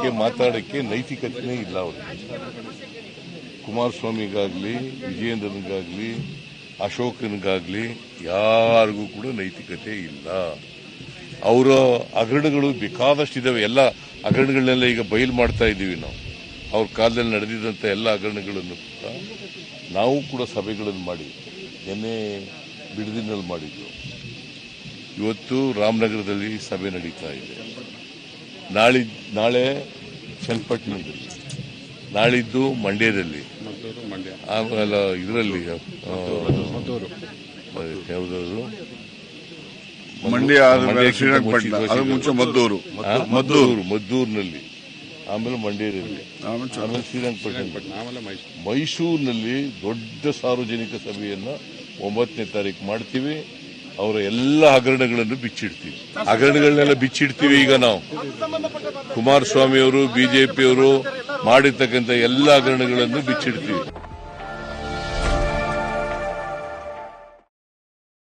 ಬಗ್ಗೆ ಮಾತಾಡಕ್ಕೆ ನೈತಿಕತೆನೇ ಇಲ್ಲ ಅವರು. ಕುಮಾರಸ್ವಾಮಿಗಾಗ್ಲಿ, ವಿಜಯೇಂದ್ರನಿಗಾಗ್ಲಿ, ಅಶೋಕನಿಗಾಗ್ಲಿ ಯಾರಿಗೂ ಕೂಡ ನೈತಿಕತೆ ಇಲ್ಲ. ಅವರ ಹಗರಣಗಳು ಬೇಕಾದಷ್ಟಿದ್ದಾವೆ. ಎಲ್ಲ ಹಗರಣಗಳನ್ನೆಲ್ಲ ಈಗ ಬಯಲು ಮಾಡ್ತಾ ಇದ್ದೀವಿ ನಾವು. ಅವ್ರ ಕಾಲದಲ್ಲಿ ನಡೆದಿದ್ದಂಥ ಎಲ್ಲ ಹಗರಣಗಳನ್ನು ಕೂಡ ನಾವು ಕೂಡ ಸಭೆಗಳನ್ನು ಮಾಡಿ ನಿನ್ನೆ ಬಿಡದಿನಲ್ಲಿ ಮಾಡಿದ್ದು. ಇವತ್ತು ರಾಮನಗರದಲ್ಲಿ ಸಭೆ ನಡೀತಾ ಇದೆ. ನಾಳೆ ಚನ್ನಪಟ್ಟಣದಲ್ಲಿ, ನಾಳಿದ್ದು ಮಂಡ್ಯದಲ್ಲಿ, ಆಮೇಲೆ ಇದರಲ್ಲಿ ಯಾವುದಾದ್ರು ಮದ್ದೂರಿನಲ್ಲಿ, ಆಮೇಲೆ ಮಂಡ್ಯದಲ್ಲಿ, ಆಮೇಲೆ ಶ್ರೀರಂಗಪಟ್ಟಣ, ಮೈಸೂರಿನಲ್ಲಿ ದೊಡ್ಡ ಸಾರ್ವಜನಿಕ ಸಭೆಯನ್ನ 9ನೇ ತಾರೀಕು ಮಾಡ್ತೀವಿ. ಅವರ ಎಲ್ಲ ಹಗರಣಗಳನ್ನು ಬಿಚ್ಚಿಡ್ತೀವಿ. ಹಗರಣಗಳನ್ನೆಲ್ಲ ಬಿಚ್ಚಿಡ್ತೀವಿ. ಈಗ ನಾವು ಕುಮಾರಸ್ವಾಮಿ ಅವರು, ಬಿಜೆಪಿಯವರು ಮಾಡಿರ್ತಕ್ಕಂಥ ಎಲ್ಲ ಹಗರಣಗಳನ್ನು ಬಿಚ್ಚಿಡ್ತೀವಿ.